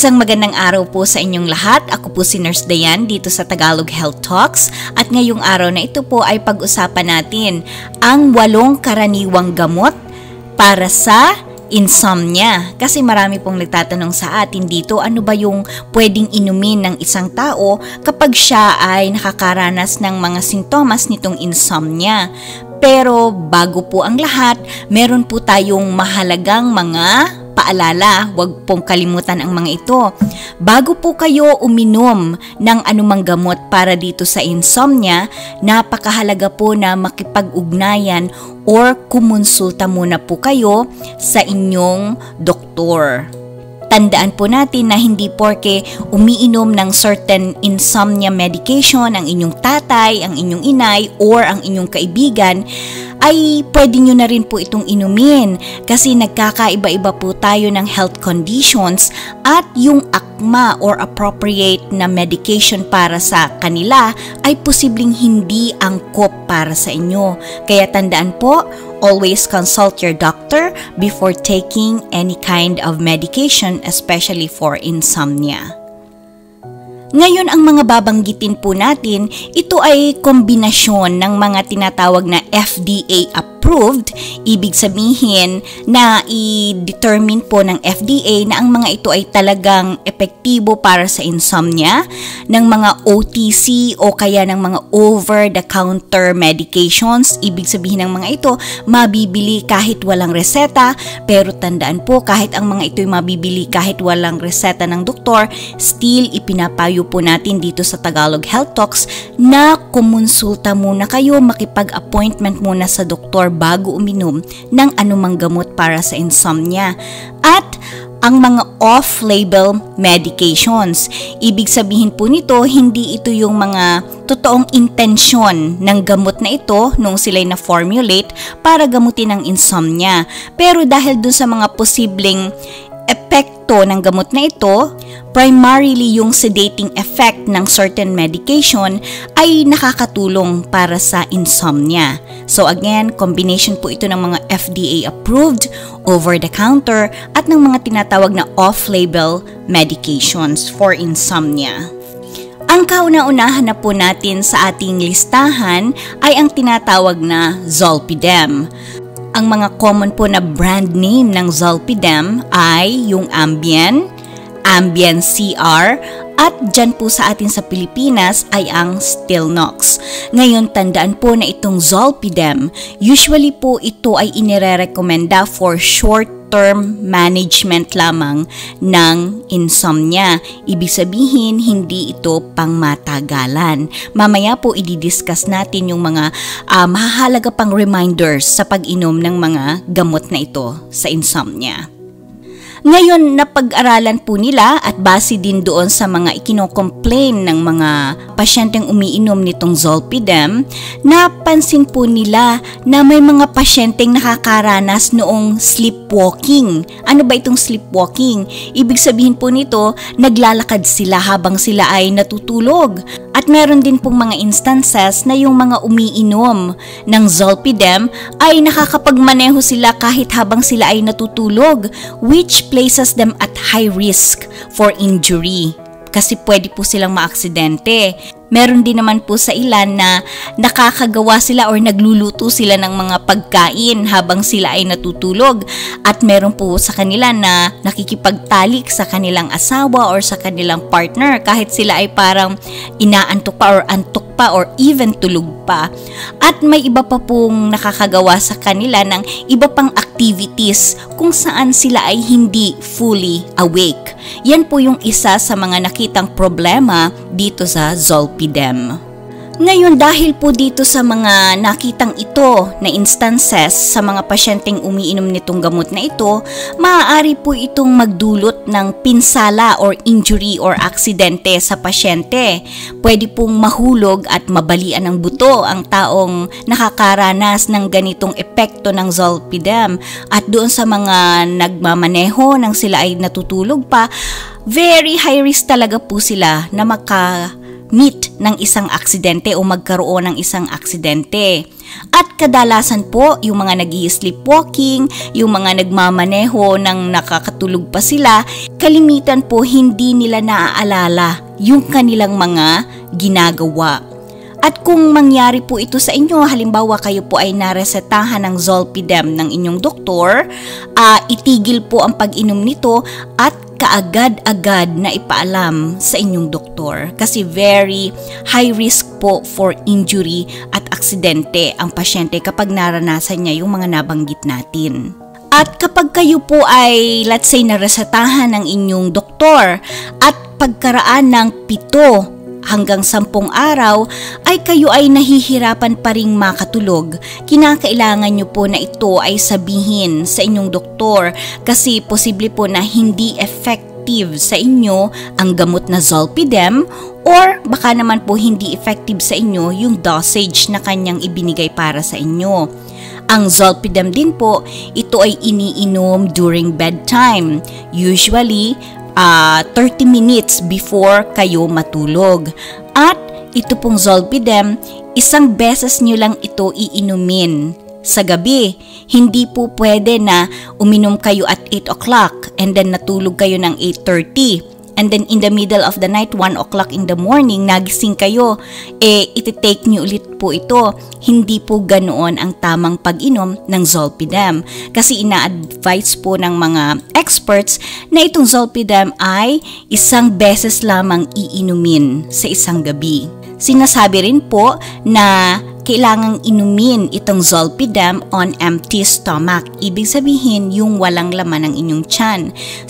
Isang magandang araw po sa inyong lahat. Ako po si Nurse Dayan dito sa Tagalog Health Talks at ngayong araw na ito po ay pag-usapan natin ang 8 karaniwang gamot para sa insomnia. Kasi marami pong nagtatanong sa atin dito, ano ba yung pwedeng inumin ng isang tao kapag siya ay nakakaranas ng mga sintomas nitong insomnia. Pero bago po ang lahat, meron po tayong mahalagang mga paalala, huwag pong kalimutan ang mga ito. Bago po kayo uminom ng anumang gamot para dito sa insomnia, napakahalaga po na makipag-ugnayan or kumonsulta muna po kayo sa inyong doktor. Tandaan po natin na hindi porke umiinom ng certain insomnia medication ang inyong tatay, ang inyong inay, or ang inyong kaibigan, ay pwede nyo na rin po itong inumin kasi nagkakaiba-iba po tayo ng health conditions at yung akma or appropriate na medication para sa kanila ay posibleng hindi angkop para sa inyo. Kaya tandaan po, always consult your doctor before taking any kind of medication, especially for insomnia. Ngayon, ang mga babanggitin po natin, ito ay kombinasyon ng mga tinatawag na FDA approved, ibig sabihin na i-determine po ng FDA na ang mga ito ay talagang epektibo para sa insomnia, ng mga OTC o kaya ng mga over-the-counter medications, ibig sabihin ng mga ito, mabibili kahit walang reseta, pero tandaan po kahit ang mga ito ay mabibili kahit walang reseta ng doktor, still ipinapayo po natin dito sa Tagalog Health Talks na kumonsulta muna kayo, makipag-appointment muna sa doktor bago uminom ng anumang gamot para sa insomnia. At ang mga off-label medications. Ibig sabihin po nito, hindi ito yung mga totoong intensyon ng gamot na ito nung sila'y na-formulate para gamutin ang insomnia. Pero dahil dun sa mga posibleng epekto ng gamot na ito, primarily yung sedating effect ng certain medication ay nakakatulong para sa insomnia. So again, combination po ito ng mga FDA approved, over-the-counter at ng mga tinatawag na off-label medications for insomnia. Ang kauna-unahan na po natin sa ating listahan ay ang tinatawag na Zolpidem. Ang mga common po na brand name ng Zolpidem ay yung Ambien, Ambien CR, at dyan po sa atin sa Pilipinas ay ang Stilnox. Ngayon, tandaan po na itong Zolpidem, usually po ito ay inirerekomenda for short-term management lamang ng insomnia. Ibig sabihin, hindi ito pangmatagalan. Mamaya po i-discuss natin yung mga mahahalaga pang reminders sa pag-inom ng mga gamot na ito sa insomnia. Ngayon, napag-aralan po nila at base din doon sa mga ikino-complain ng mga pasyenteng umiinom nitong Zolpidem, napansin po nila na may mga pasyenteng nakakaranas noong sleepwalking. Ano ba itong sleepwalking? Ibig sabihin po nito, naglalakad sila habang sila ay natutulog. At meron din pong mga instances na yung mga umiinom ng Zolpidem ay nakakapagmaneho sila kahit habang sila ay natutulog, which places them at high risk for injury. Kasi pwede po silang maaksidente. Meron din naman po sa ilan na nakakagawa sila or nagluluto sila ng mga pagkain habang sila ay natutulog. At meron po sa kanila na nakikipagtalik sa kanilang asawa or sa kanilang partner kahit sila ay parang inaantok pa or antok pa or even tulog pa. At may iba pa pong nakakagawa sa kanila ng iba pang activities kung saan sila ay hindi fully awake. Yan po yung isa sa mga nakitang problema dito sa Zolpidem. Ngayon, dahil po dito sa mga nakitang ito na instances sa mga pasyenteng umiinom nitong gamot na ito, maaari po itong magdulot ng pinsala or injury or aksidente sa pasyente. Pwede pong mahulog at mabalian ng buto ang taong nakakaranas ng ganitong epekto ng Zolpidem. At doon sa mga nagmamaneho nang sila ay natutulog pa, very high risk talaga po sila na mag-meet ng isang aksidente o magkaroon ng isang aksidente. At kadalasan po, yung mga nag-i-sleepwalking, yung mga nagmamaneho ng nakakatulog pa sila, kalimitan po hindi nila naaalala yung kanilang mga ginagawa. At kung mangyari po ito sa inyo, halimbawa kayo po ay naresetahan ng Zolpidem ng inyong doktor, itigil po ang pag-inom nito at kaagad-agad na ipaalam sa inyong doktor kasi very high risk po for injury at aksidente ang pasyente kapag naranasan niya yung mga nabanggit natin. At kapag kayo po ay, let's say, naresetahan ng inyong doktor at pagkaraan ng 7 hanggang 10 araw ay kayo ay nahihirapan pa ring makatulog, kinakailangan nyo po na ito ay sabihin sa inyong doktor kasi posible po na hindi effective sa inyo ang gamot na Zolpidem or baka naman po hindi effective sa inyo yung dosage na kanyang ibinigay para sa inyo. Ang Zolpidem din po, ito ay iniinom during bedtime, usually 30 minutes before kayo matulog. At ito pong Zolpidem, isang beses nyo lang ito iinumin sa gabi. Hindi po pwede na uminom kayo at 8 o'clock and then natulog kayo ng 8:30. And then in the middle of the night, 1 o'clock in the morning, nagising kayo, iti-take nyo ulit po ito. Hindi po ganoon ang tamang pag-inom ng Zolpidem. Kasi ina-advise po ng mga experts na itong Zolpidem ay isang beses lamang iinumin sa isang gabi. Sinasabi rin po na kailangang inumin itong Zolpidem on empty stomach. Ibig sabihin, yung walang laman ng inyong tiyan.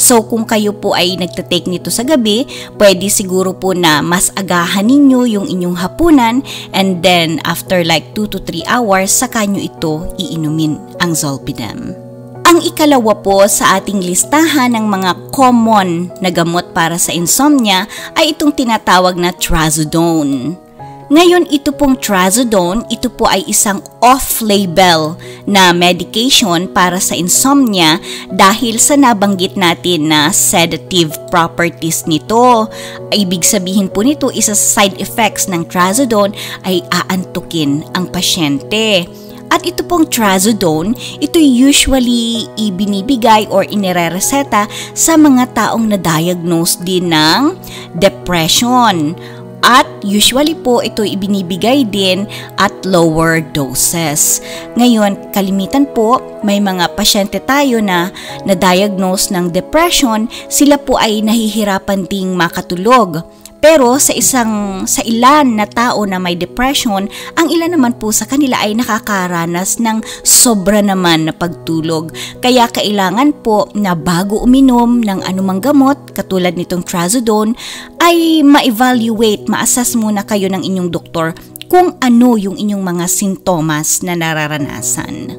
So, kung kayo po ay nagtatake nito sa gabi, pwede siguro po na mas agahan ninyo yung inyong hapunan and then after like 2 to 3 hours, saka nyo ito iinumin ang Zolpidem. Ang ikalawa po sa ating listahan ng mga common na gamot para sa insomnia ay itong tinatawag na Trazodone. Ngayon, ito pong Trazodone, ito po ay isang off-label na medication para sa insomnia dahil sa nabanggit natin na sedative properties nito. Ibig sabihin po nito, isa sa side effects ng Trazodone ay aantukin ang pasyente. At ito pong Trazodone, ito usually ibinibigay or inirereseta sa mga taong na-diagnose din ng depression. At usually po ito ibinibigay din at lower doses. Ngayon, kalimitan po may mga pasyente tayo na na-diagnose ng depression, sila po ay nahihirapan ding makatulog. Pero sa ilan na tao na may depression, ang ilan naman po sa kanila ay nakakaranas ng sobra naman na pagtulog. Kaya kailangan po na bago uminom ng anumang gamot, katulad nitong Trazodone, ay ma-evaluate, ma-assess muna kayo ng inyong doktor kung ano yung inyong mga sintomas na nararanasan.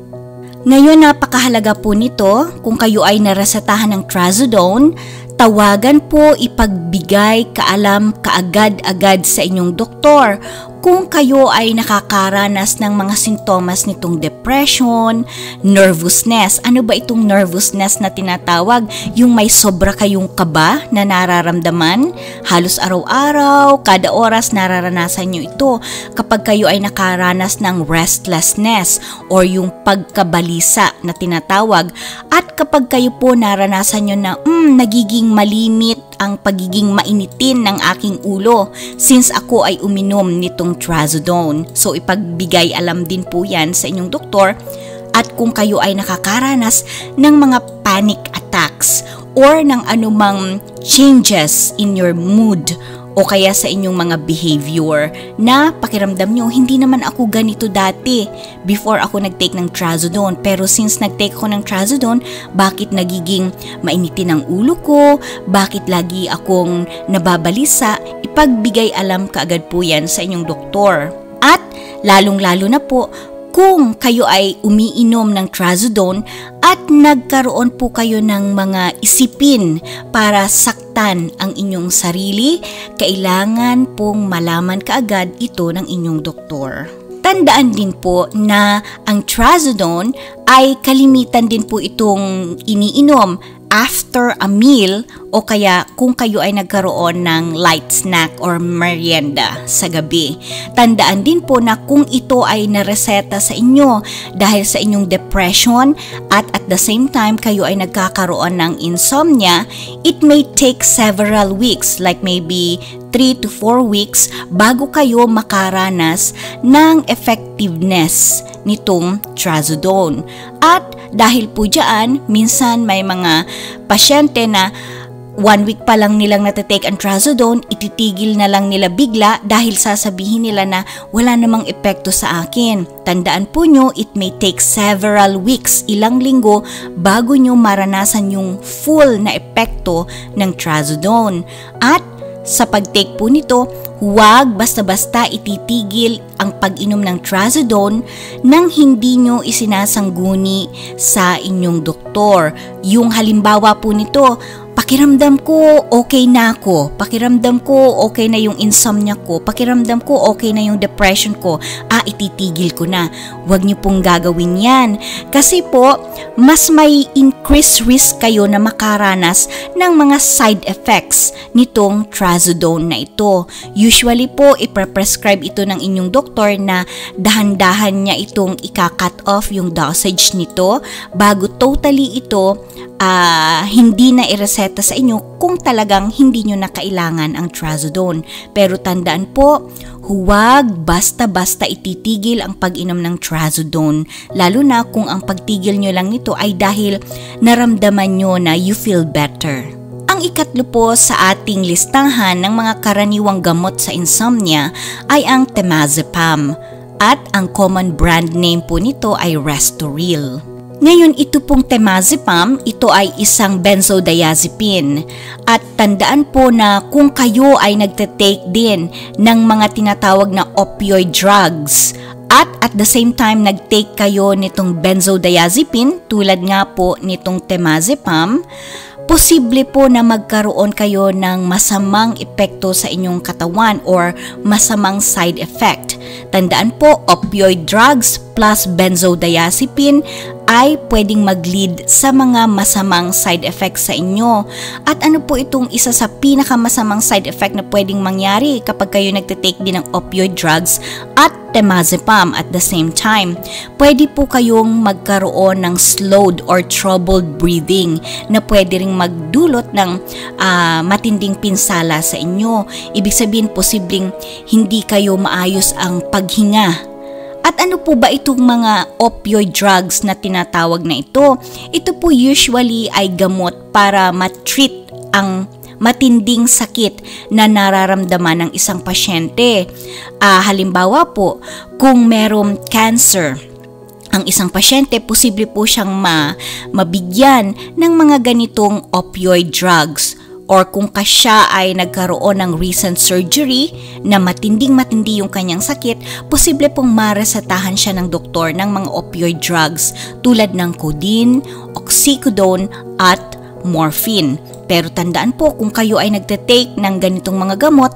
Ngayon, napakahalaga po nito kung kayo ay naresetahan ng Trazodone, tawagan po, ipagbigay kaalam kaagad-agad sa inyong doktor kung kayo ay nakakaranas ng mga sintomas nitong depression, nervousness. Ano ba itong nervousness na tinatawag? Yung may sobra kayong kaba na nararamdaman, halos araw-araw, kada oras nararanasan nyo ito. Kapag kayo ay nakaranas ng restlessness or yung pagkabalisa na tinatawag, at kapag kayo po naranasan nyo na nagiging malimit ang pagiging mainitin ng aking ulo since ako ay uminom nitong Trazodone. So ipagbigay alam din po yan sa inyong doktor. At kung kayo ay nakakaranas ng mga panic attacks or ng anumang changes in your mood o kaya sa inyong mga behavior na pakiramdam nyo, hindi naman ako ganito dati before ako nag-take ng Trazodone. Pero since nag-take ako ng Trazodone, bakit nagiging mainitin ang ulo ko? Bakit lagi akong nababalisa? Ipagbigay alam kaagad po yan sa inyong doktor. At lalong-lalo na po, kung kayo ay umiinom ng Trazodone at nagkaroon po kayo ng mga isipin para saktan ang inyong sarili, kailangan pong malaman kaagad ito ng inyong doktor. Tandaan din po na ang Trazodone ay kalimitan din po itong iniinom after a meal o kaya kung kayo ay nagkaroon ng light snack or merienda sa gabi. Tandaan din po na kung ito ay nareseta sa inyo dahil sa inyong depression at the same time kayo ay nagkakaroon ng insomnia, it may take several weeks, like maybe 3 to 4 weeks bago kayo makaranas ng effectiveness nitong trazodone. At dahil po dyan, minsan may mga pasyente na 1 week pa lang nilang natatake ang trazodone, ititigil na lang nila bigla dahil sasabihin nila na wala namang epekto sa akin. Tandaan po nyo, it may take several weeks, ilang linggo, bago nyo maranasan yung full na epekto ng trazodone. At sa pag-take po nito, huwag basta-basta ititigil ang pag-inom ng trazodone nang hindi nyo isinasangguni sa inyong doktor. Yung halimbawa po nito, pakiramdam ko okay na ako, pakiramdam ko okay na yung insomnia ko, pakiramdam ko okay na yung depression ko, ititigil ko na. Huwag niyo pong gagawin yan. Kasi po, mas may increased risk kayo na makaranas ng mga side effects nitong trazodone na ito. Usually po, ipreprescribe ito ng inyong doktor na dahan-dahan niya itong ika-cut off yung dosage nito bago totally ito hindi na ireseta sa inyo kung talagang hindi nyo na kailangan ang trazodone. Pero tandaan po, huwag basta-basta ititigil ang pag-inom ng trazodone, lalo na kung ang pagtigil nyo lang nito ay dahil naramdaman nyo na you feel better. Ang ikatlo po sa ating listahan ng mga karaniwang gamot sa insomnia ay ang temazepam at ang common brand name po nito ay Restoril. Ngayon, ito pong temazepam, ito ay isang benzodiazepine. At tandaan po na kung kayo ay nagte-take din ng mga tinatawag na opioid drugs at the same time nag-take kayo nitong benzodiazepine tulad nga po nitong temazepam, posible po na magkaroon kayo ng masamang epekto sa inyong katawan or masamang side effect. Tandaan po, opioid drugs plus benzodiazepine ay pwedeng mag-lead sa mga masamang side effects sa inyo. At ano po itong isa sa pinakamasamang side effect na pwedeng mangyari kapag kayo nagtitake din ng opioid drugs at temazepam at the same time? Pwede po kayong magkaroon ng slowed or troubled breathing na pwede ring magdulot ng matinding pinsala sa inyo. Ibig sabihin, posibleng hindi kayo maayos ang paghinga. At ano po ba itong mga opioid drugs na tinatawag na ito? Ito po usually ay gamot para matreat ang matinding sakit na nararamdaman ng isang pasyente. Halimbawa po, kung merong cancer ang isang pasyente, posible po siyang mabigyan ng mga ganitong opioid drugs. Or kung siya ay nagkaroon ng recent surgery na matinding-matindi yung kanyang sakit, posible pong maresetahan siya ng doktor ng mga opioid drugs tulad ng codeine, oxycodone at morphine. Pero tandaan po, kung kayo ay nagte-take ng ganitong mga gamot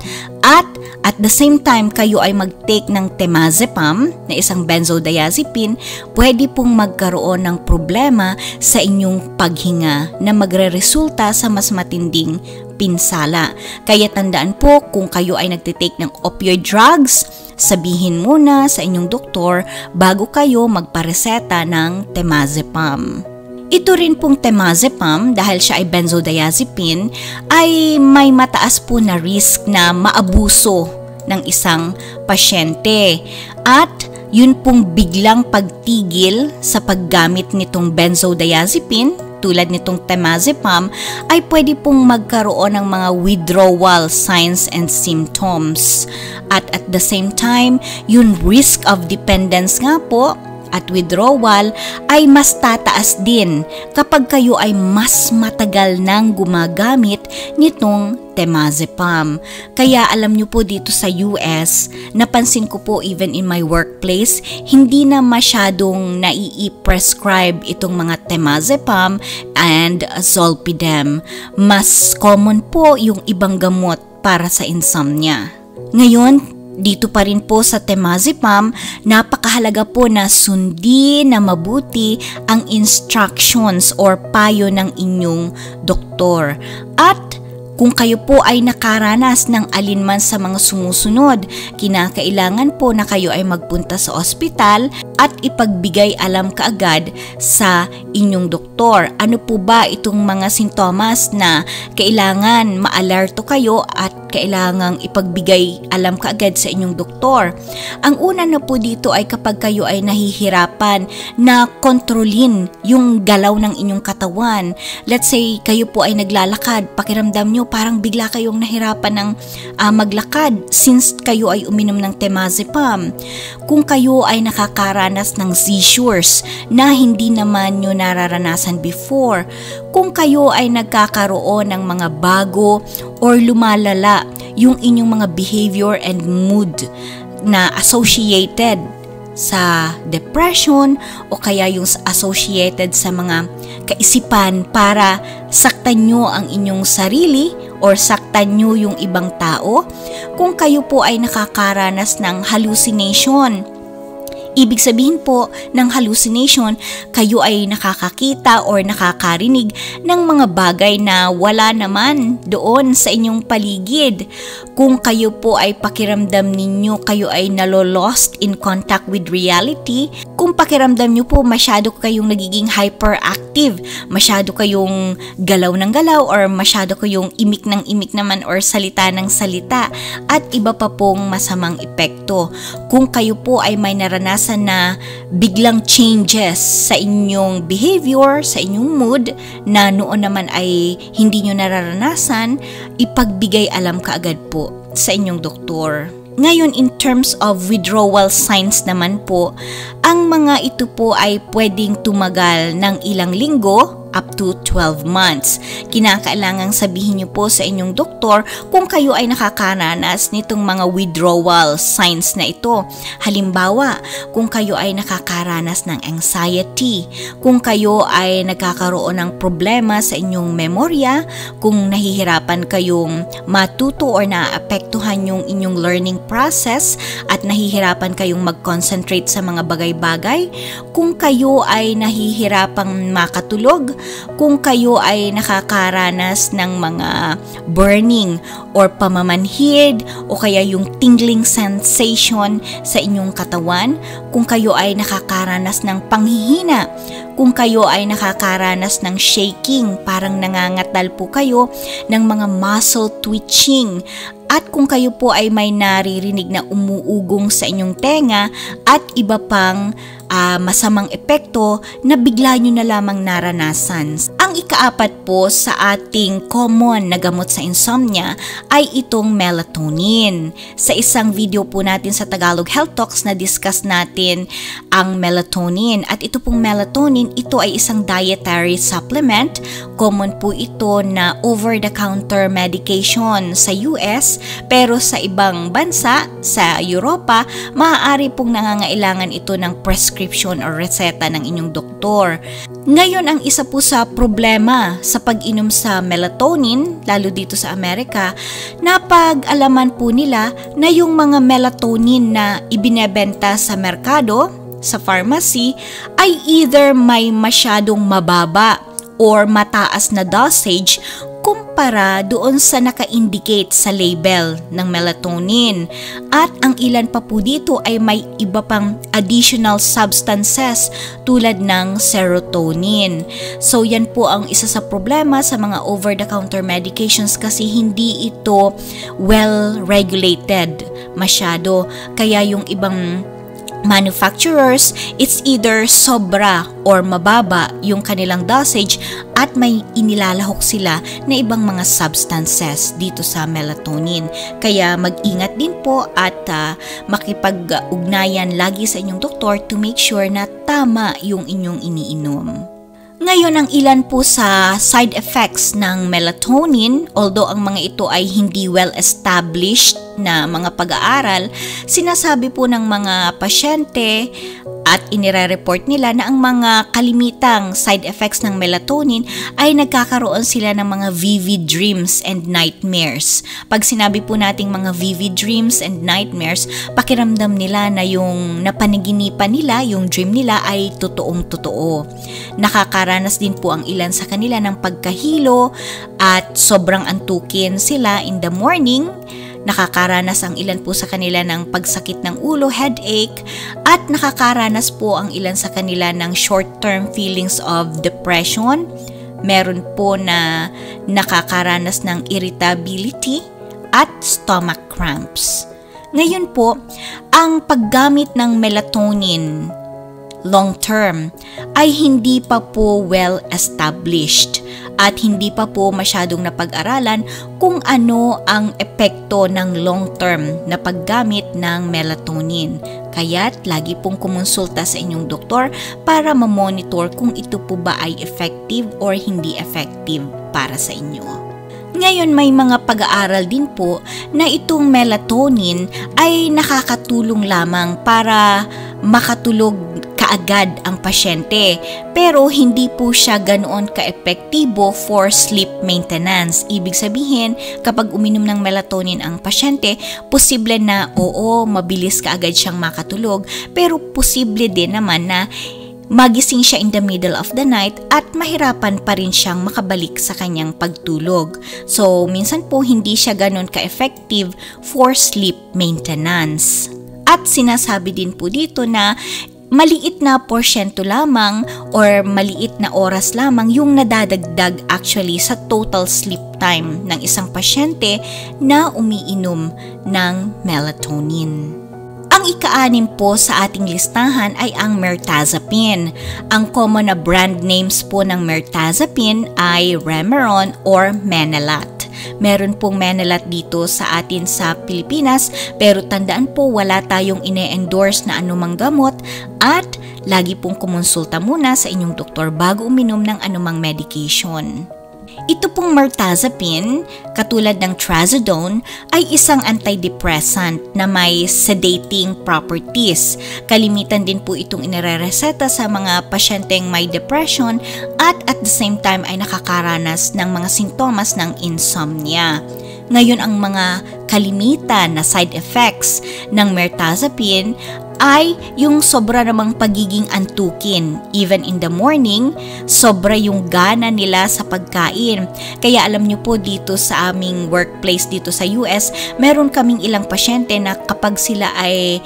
at the same time kayo ay mag-take ng temazepam na isang benzodiazepine, pwede pong magkaroon ng problema sa inyong paghinga na magre-resulta sa mas matinding pinsala. Kaya tandaan po, kung kayo ay nagte-take ng opioid drugs, sabihin muna sa inyong doktor bago kayo magpareseta ng temazepam. Ito rin pong temazepam, dahil siya ay benzodiazepine, ay may mataas po na risk na maabuso ng isang pasyente. At yun pong biglang pagtigil sa paggamit nitong benzodiazepine, tulad nitong temazepam, ay pwede pong magkaroon ng mga withdrawal signs and symptoms. At the same time, yung risk of dependence nga po at withdrawal ay mas tataas din kapag kayo ay mas matagal nang gumagamit nitong temazepam. Kaya alam nyo po, dito sa US, napansin ko po even in my workplace, hindi na masyadong nai-prescribe itong mga temazepam and zolpidem. Mas common po yung ibang gamot para sa insomnia. Ngayon, Dito pa rin po sa temazepam, napakahalaga po na sundin na mabuti ang instructions or payo ng inyong doktor. At kung kayo po ay nakaranas ng alinman sa mga sumusunod, kinakailangan po na kayo ay magpunta sa ospital at ipagbigay alam kaagad sa inyong doktor. Ano po ba itong mga sintomas na kailangan ma-alerto kayo at kailangang ipagbigay alam kaagad sa inyong doktor? Ang una na po dito ay kapag kayo ay nahihirapan na kontrolin yung galaw ng inyong katawan. Let's say kayo po ay naglalakad, pakiramdam nyo parang bigla kayong nahirapan ng maglakad since kayo ay uminom ng temazepam. Kung kayo ay nakakaranas ng seizures na hindi naman nyo nararanasan before, kung kayo ay nagkakaroon ng mga bago or lumalala yung inyong mga behavior and mood na associated sa depression o kaya yung associated sa mga kaisipan para saktan nyo ang inyong sarili or saktan nyo yung ibang tao. Kung kayo po ay nakakaranas ng hallucination, ibig sabihin po ng hallucination, kayo ay nakakakita or nakakarinig ng mga bagay na wala naman doon sa inyong paligid. Kung kayo po ay pakiramdam ninyo, kayo ay nalo-lost in contact with reality. Kung pakiramdam nyo po masyado kayong nagiging hyperactive, masyado kayong galaw ng galaw or masyado kayong imik ng imik naman or salita ng salita at iba pa pong masamang epekto. Kung kayo po ay may naranasan na biglang changes sa inyong behavior, sa inyong mood na noon naman ay hindi nyo nararanasan, ipagbigay alam kaagad po sa inyong doktor. Ngayon, in terms of withdrawal signs naman po, ang mga ito po ay pwedeng tumagal ng ilang linggo up to 12 months. Kinakailangang sabihin niyo po sa inyong doktor kung kayo ay nakakaranas nitong mga withdrawal signs na ito. Halimbawa, kung kayo ay nakakaranas ng anxiety, kung kayo ay nagkakaroon ng problema sa inyong memorya, kung nahihirapan kayong matuto or naapektuhan yung inyong learning process at nahihirapan kayong mag-concentrate sa mga bagay-bagay, kung kayo ay nahihirapang makatulog, kung kayo ay nakakaranas ng mga burning or pamamanhid o kaya yung tingling sensation sa inyong katawan, kung kayo ay nakakaranas ng panghihina, kung kayo ay nakakaranas ng shaking, parang nangangatal po kayo ng mga muscle twitching, at kung kayo po ay may naririnig na umuugong sa inyong tenga at iba pang masamang epekto na bigla nyo na lamang naranasan. Ang ikaapat po sa ating common na gamot sa insomnia ay itong melatonin. Sa isang video po natin sa Tagalog Health Talks na discuss natin ang melatonin. At ito pong melatonin, ito ay isang dietary supplement. Common po ito na over-the-counter medication sa US, pero sa ibang bansa, sa Europa, maaari pong nangangailangan ito ng prescription o reseta ng inyong doktor. Ngayon, ang isa po sa problema sa pag-inom sa melatonin, lalo dito sa Amerika, napag-alaman po nila na yung mga melatonin na ibinebenta sa merkado, sa pharmacy, ay either may masyadong mababa or mataas na dosage kumpara doon sa naka-indicate sa label ng melatonin. At ang ilan pa po dito ay may iba pang additional substances tulad ng serotonin. So yan po ang isa sa problema sa mga over-the-counter medications kasi hindi ito well-regulated masyado. Kaya yung ibang manufacturers, it's either sobra or mababa yung kanilang dosage at may inilalahok sila na ibang mga substances dito sa melatonin. Kaya mag-ingat din po at makipag-ugnayan lagi sa inyong doktor to make sure na tama yung inyong iniinom. Ngayon, ang ilan po sa side effects ng melatonin, although ang mga ito ay hindi well-established na mga pag-aaral, sinasabi po ng mga pasyente At inire-report nila na ang mga kalimitang side effects ng melatonin ay nagkakaroon sila ng mga vivid dreams and nightmares. Pag sinabi po nating mga vivid dreams and nightmares, pakiramdam nila na yung napanaginipan nila, yung dream nila ay totoong-totoo. Nakakaranas din po ang ilan sa kanila ng pagkahilo at sobrang antukin sila in the morning. Nakakaranas ang ilan po sa kanila ng pagsakit ng ulo, headache, at nakakaranas po ang ilan sa kanila ng short-term feelings of depression. Meron po na nakakaranas ng irritability at stomach cramps. Ngayon po, ang paggamit ng melatonin long term ay hindi pa po well established at hindi pa po masyadong napag-aralan kung ano ang epekto ng long-term na paggamit ng melatonin. Kaya't lagi pong kumonsulta sa inyong doktor para ma-monitor kung ito po ba ay effective or hindi effective para sa inyo. Ngayon may mga pag-aaral din po na itong melatonin ay nakakatulong lamang para makatulog kaagad ang pasyente, pero hindi po siya ganoon ka-epektibo for sleep maintenance. Ibig sabihin, kapag uminom ng melatonin ang pasyente, posible na mabilis kaagad siyang makatulog, pero posible din naman na magising siya in the middle of the night at mahirapan pa rin siyang makabalik sa kanyang pagtulog. So, minsan po hindi siya ganoon ka-effective for sleep maintenance. At sinasabi din po dito na maliit na porsyento lamang or maliit na oras lamang yung nadadagdag actually sa total sleep time ng isang pasyente na umiinom ng melatonin. Ang ika-6 po sa ating listahan ay ang mirtazapine. Ang common na brand names po ng mirtazapine ay Remeron or Menelat. Meron pong Menelat dito sa atin sa Pilipinas, pero tandaan po wala tayong ine-endorse na anumang gamot at lagi pong kumonsulta muna sa inyong doktor bago uminom ng anumang medication. Ito pong mirtazapine, katulad ng trazodone, ay isang antidepressant na may sedating properties. Kalimitan din po itong inirereseta sa mga pasyenteng may depression at the same time ay nakakaranas ng mga sintomas ng insomnia. Ngayon, ang mga kalimitan na side effects ng mirtazapine ay yung sobra namang pagiging antukin. Even in the morning, sobra yung gana nila sa pagkain. Kaya alam nyo po dito sa aming workplace dito sa US, meron kaming ilang pasyente na kapag sila ay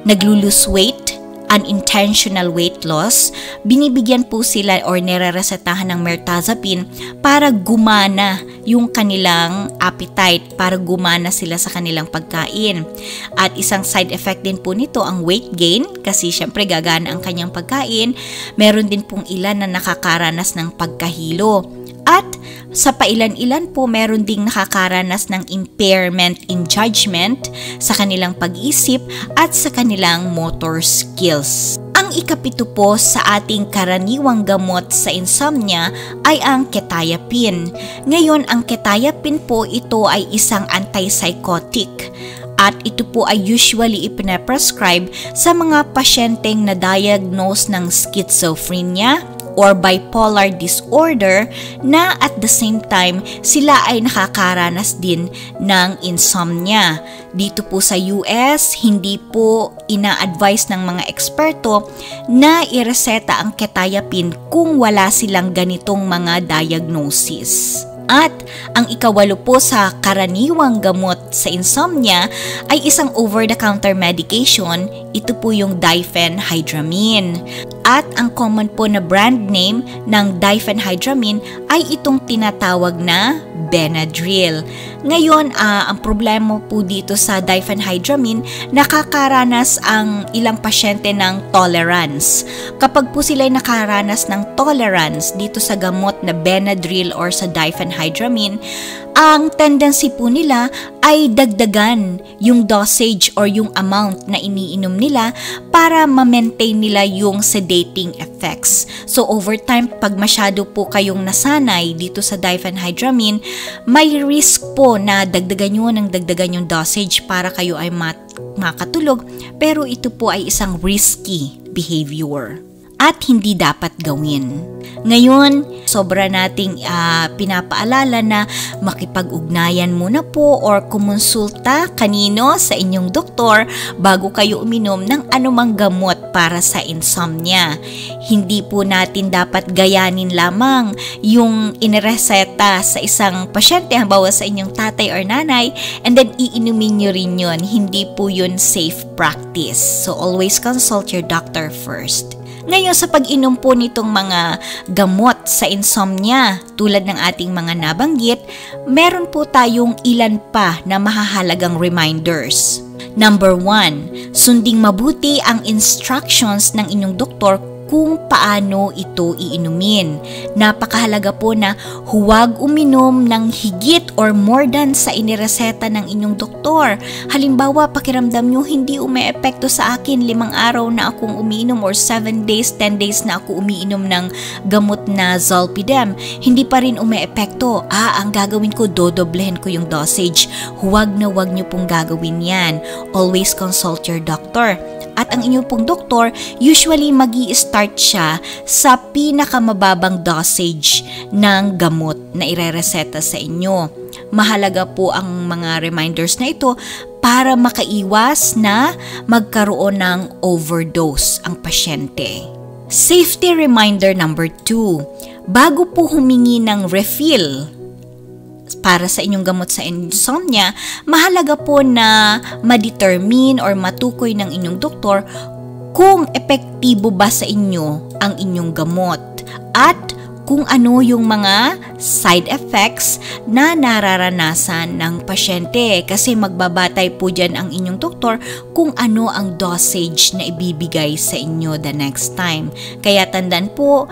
naglo-lose weight, unintentional weight loss, binibigyan po sila or nireresetahan ng mirtazapine para gumana yung kanilang appetite, para gumana sila sa kanilang pagkain. At isang side effect din po nito ang weight gain, kasi syempre gagana ang kanyang pagkain. Meron din pong ilan na nakakaranas ng pagkahilo. At sa pailan-ilan po meron ding nakakaranas ng impairment in judgment sa kanilang pag-isip at sa kanilang motor skills. Ang ika-7 po sa ating karaniwang gamot sa insomnia ay ang quetiapine. Ngayon, ang quetiapine po ito ay isang antipsychotic. At ito po ay usually ipinaprescribe sa mga pasyenteng na-diagnose ng schizophrenia or bipolar disorder na at the same time sila ay nakakaranas din ng insomnia. Dito po sa US, hindi po ina-advise ng mga eksperto na ireseta ang quetiapine kung wala silang ganitong mga diagnosis. At ang ika-8 po sa karaniwang gamot sa insomnia ay isang over-the-counter medication. Ito po yung diphenhydramine. At ang common po na brand name ng diphenhydramine ay itong tinatawag na Benadryl. Ngayon, ang problema po dito sa diphenhydramine, nakakaranas ang ilang pasyente ng tolerance. Kapag po sila nakaranas ng tolerance dito sa gamot na Benadryl or sa diphenhydramine, ang tendency po nila ay dagdagan yung dosage or yung amount na iniinom nila para ma-maintain nila yung sedating effects. So over time, pag masyado po kayong nasanay dito sa diphenhydramine, may risk po na dagdagan nyo ng dagdagan yung dosage para kayo ay makatulog, pero ito po ay isang risky behavior at hindi dapat gawin. Ngayon, sobra nating pinapaalala na makipag-ugnayan muna po or kumonsulta kanino sa inyong doktor bago kayo uminom ng anumang gamot para sa insomnia. Hindi po natin dapat gayanin lamang yung inireseta sa isang pasyente, halimbawa sa inyong tatay or nanay, and then iinumin nyo rin yun. Hindi po yun safe practice. So always consult your doctor first. Ngayon, sa pag-inom po nitong mga gamot sa insomnia, tulad ng ating mga nabanggit, meron po tayong ilan pa na mahahalagang reminders. Number 1, sundin mabuti ang instructions ng inyong doktor kung paano ito iinumin. Napakahalaga po na huwag uminom ng higit or more than sa inireseta ng inyong doktor. Halimbawa, pakiramdam nyo hindi umeepekto sa akin 5 araw na akong umiinom or 7 days, 10 days na ako umiinom ng gamot na Zolpidem. Hindi pa rin umeepekto. Ang gagawin ko, dodoblehin ko yung dosage. Huwag na huwag nyo pong gagawin yan. Always consult your doctor. At ang inyong pong doktor, usually magi-start siya sa pinakamababang dosage ng gamot na irereseta sa inyo. Mahalaga po ang mga reminders na ito para makaiwas na magkaroon ng overdose ang pasyente. Safety reminder number 2. Bago po humingi ng refill para sa inyong gamot sa insomnia, mahalaga po na ma-determine or matukoy ng inyong doktor kung epektibo ba sa inyo ang inyong gamot at kung ano yung mga side effects na nararanasan ng pasyente, kasi magbabatay po dyan ang inyong doktor kung ano ang dosage na ibibigay sa inyo the next time. Kaya tandaan po,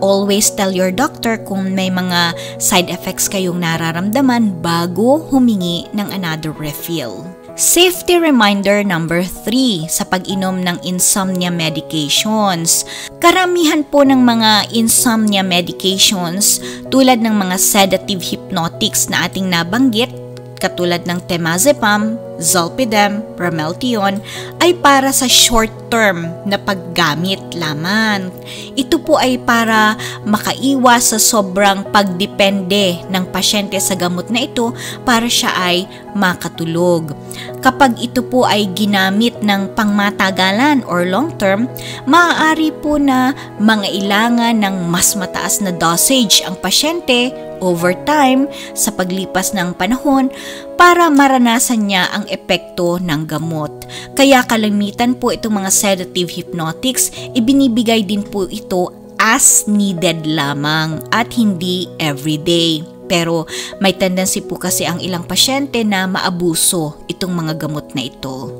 always tell your doctor kung may mga side effects kayong nararamdaman bago humingi ng another refill. Safety reminder number 3 sa pag-inom ng insomnia medications. Karamihan po ng mga insomnia medications tulad ng mga sedative hypnotics na ating nabanggit, katulad ng temazepam, Zolpidem, Ramelteon, ay para sa short-term na paggamit lamang. Ito po ay para makaiwas sa sobrang pagdepende ng pasyente sa gamot na ito para siya ay makatulog. Kapag ito po ay ginamit ng pangmatagalan or long-term, maaari po na mangailangan ng mas mataas na dosage ang pasyente over time sa paglipas ng panahon para maranasan niya ang epekto ng gamot. Kaya kalimitan po itong mga sedative hypnotics, ibinibigay din po ito as needed lamang at hindi everyday. Pero may tendency po kasi ang ilang pasyente na maabuso itong mga gamot na ito.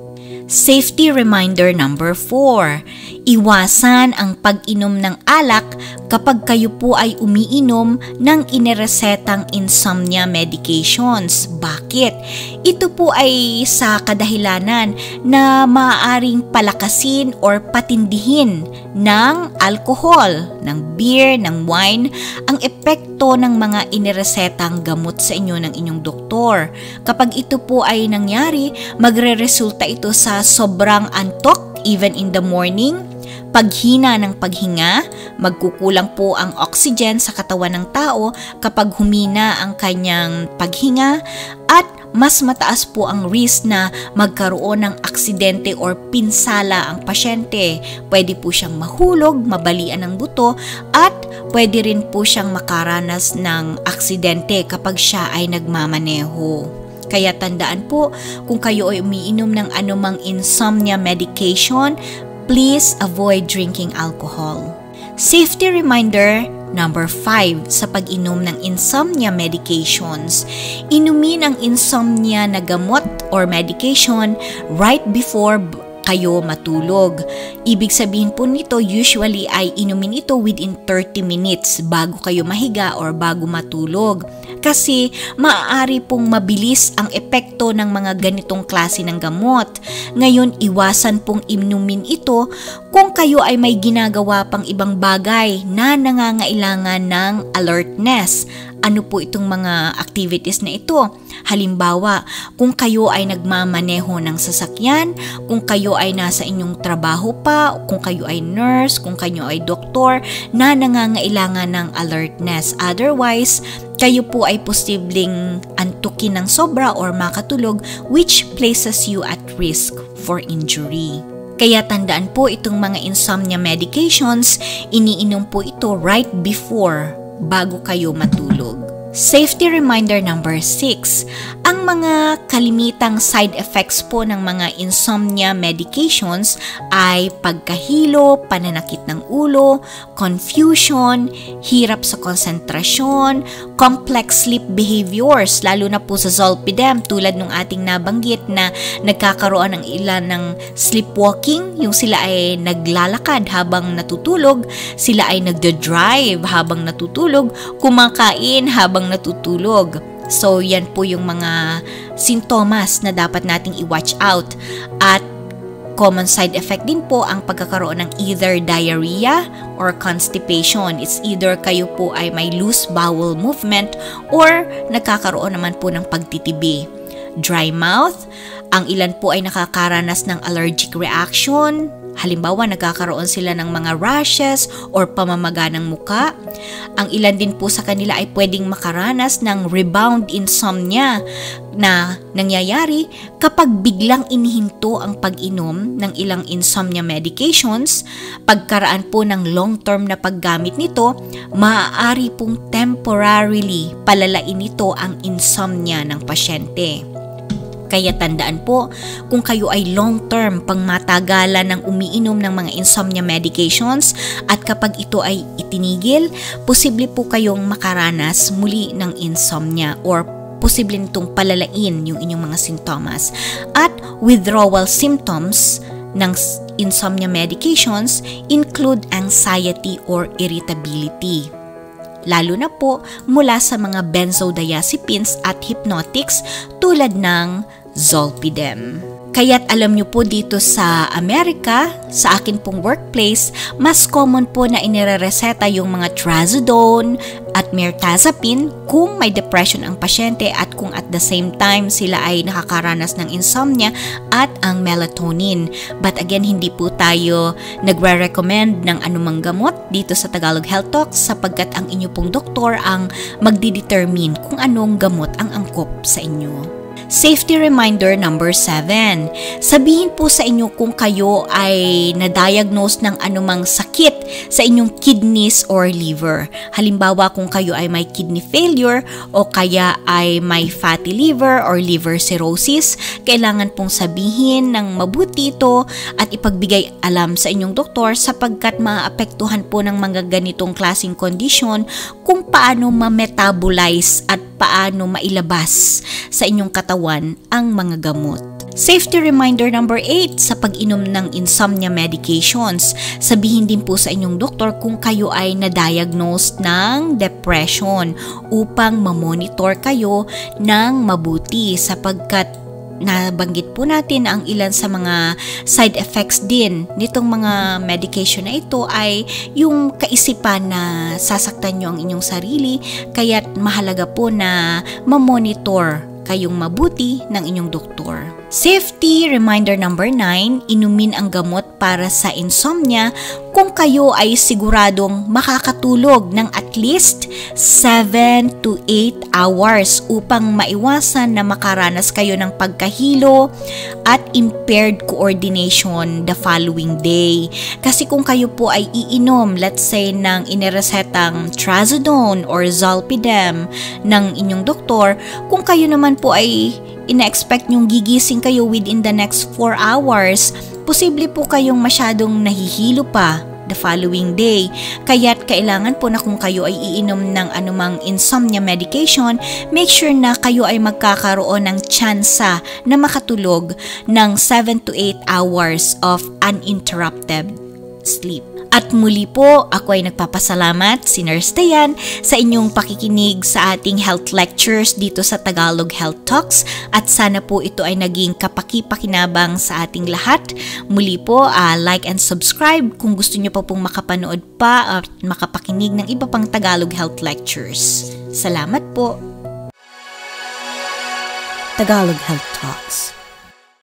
Safety reminder number 4. Iwasan ang pag-inom ng alak kapag kayo po ay umiinom ng iniresetang insomnia medications. Bakit? Ito po ay sa kadahilanan na maaaring palakasin or patindihin ng alcohol, ng beer, ng wine, ang epekto ng mga iniresetang gamot sa inyo ng inyong doktor. Kapag ito po ay nangyari, magre-resulta ito sa sobrang antok even in the morning, paghina ng paghinga, magkukulang po ang oxygen sa katawan ng tao kapag humina ang kanyang paghinga, at mas mataas po ang risk na magkaroon ng aksidente or pinsala ang pasyente. Pwede po siyang mahulog, mabalian ng buto, at pwede rin po siyang makaranas ng aksidente kapag siya ay nagmamaneho. Kaya tandaan po, kung kayo ay umiinom ng anumang insomnia medication, please avoid drinking alcohol. Safety reminder number 5 sa pag-inom ng insomnia medications. Inumin ang insomnia na gamot or medication right before kayo matulog. Ibig sabihin po nito, usually ay inumin ito within 30 minutes bago kayo mahiga or bago matulog. Kasi maaari pong mabilis ang epekto ng mga ganitong klase ng gamot. Ngayon, iwasan pong inumin ito kung kayo ay may ginagawa pang ibang bagay na nangangailangan ng alertness. Ano po itong mga activities na ito? Halimbawa, kung kayo ay nagmamaneho ng sasakyan, kung kayo ay nasa inyong trabaho pa, kung kayo ay nurse, kung kayo ay doktor na nangangailangan ng alertness. Otherwise, kayo po ay posibleng antukin ng sobra or makatulog, which places you at risk for injury. Kaya tandaan po itong mga insomnia medications, iniinom po ito right before bago kayo matulog. Safety reminder number 6. Ang mga kalimitang side effects po ng mga insomnia medications ay pagkahilo, pananakit ng ulo, confusion, hirap sa konsentrasyon, complex sleep behaviors, lalo na po sa zolpidem tulad ng ating nabanggit na nagkakaroon ng ilan ng sleepwalking, yung sila ay naglalakad habang natutulog, sila ay nagda-drive habang natutulog, kumakain habang natutulog. So, yan po yung mga sintomas na dapat nating i-watch out. At common side effect din po ang pagkakaroon ng either diarrhea or constipation. It's either kayo po ay may loose bowel movement or nagkakaroon naman po ng pagtitibi. Dry mouth, ang ilan po ay nakakaranas ng allergic reaction. Halimbawa, nagkakaroon sila ng mga rashes or pamamaga ng muka. Ang ilan din po sa kanila ay pwedeng makaranas ng rebound insomnia na nangyayari kapag biglang inihinto ang pag-inom ng ilang insomnia medications. Pagkaraan po ng long-term na paggamit nito, maaari pong temporarily palalain nito ang insomnia ng pasyente. Kaya tandaan po, kung kayo ay long-term pangmatagalan ng umiinom ng mga insomnia medications at kapag ito ay itinigil, posible po kayong makaranas muli ng insomnia or posible nitong palalain yung inyong mga sintomas. At withdrawal symptoms ng insomnia medications include anxiety or irritability, lalo na po mula sa mga benzodiazepines at hypnotics tulad ng zolpidem. Kaya't alam nyo po dito sa Amerika, sa akin pong workplace, mas common po na inirereseta yung mga trazodone at mirtazapine kung may depression ang pasyente at kung at the same time sila ay nakakaranas ng insomnia at ang melatonin. But again, hindi po tayo nagre-recommend ng anumang gamot dito sa Tagalog Health Talks sapagkat ang inyo pong doktor ang magdidetermine kung anong gamot ang angkop sa inyo. Safety reminder number 7. Sabihin po sa inyo kung kayo ay na-diagnose ng anumang sakit sa inyong kidneys or liver. Halimbawa kung kayo ay may kidney failure o kaya ay may fatty liver or liver cirrhosis, kailangan pong sabihin ng mabuti ito at ipagbigay alam sa inyong doktor sapagkat maapektuhan po ng mga ganitong klaseng kondisyon kung paano ma-metabolize at paano mailabas sa inyong katawan ang mga gamot. Safety reminder number 8 sa pag-inom ng insomnia medications. Sabihin din po sa inyong doktor kung kayo ay na-diagnose ng depression upang ma-monitor kayo ng mabuti sapagkat nabanggit po natin ang ilan sa mga side effects din nitong mga medication na ito ay yung kaisipan na sasaktan nyo ang inyong sarili, kaya't mahalaga po na ma-monitor kayong mabuti ng inyong doktor. Safety reminder number 9, inumin ang gamot para sa insomnia kung kayo ay siguradong makakatulog ng at least 7 to 8 hours upang maiwasan na makaranas kayo ng pagkahilo at impaired coordination the following day. Kasi kung kayo po ay iinom, let's say, ng iniresetang trazodone or zolpidem ng inyong doktor, kung kayo naman po ay ina-expect nyong gigising kayo within the next 4 hours, posible po kayong masyadong nahihilo pa the following day. Kaya't kailangan po na kung kayo ay iinom ng anumang insomnia medication, make sure na kayo ay magkakaroon ng tsansa na makatulog ng 7 to 8 hours of uninterrupted sleep. At muli po, ako ay nagpapasalamat, si Nurse Dayan, sa inyong pakikinig sa ating health lectures dito sa Tagalog Health Talks, at sana po ito ay naging kapaki-pakinabang sa ating lahat. Muli po, like and subscribe kung gusto nyo pa pong makapanood pa at makapakinig ng iba pang Tagalog Health Lectures. Salamat po! Tagalog Health Talks.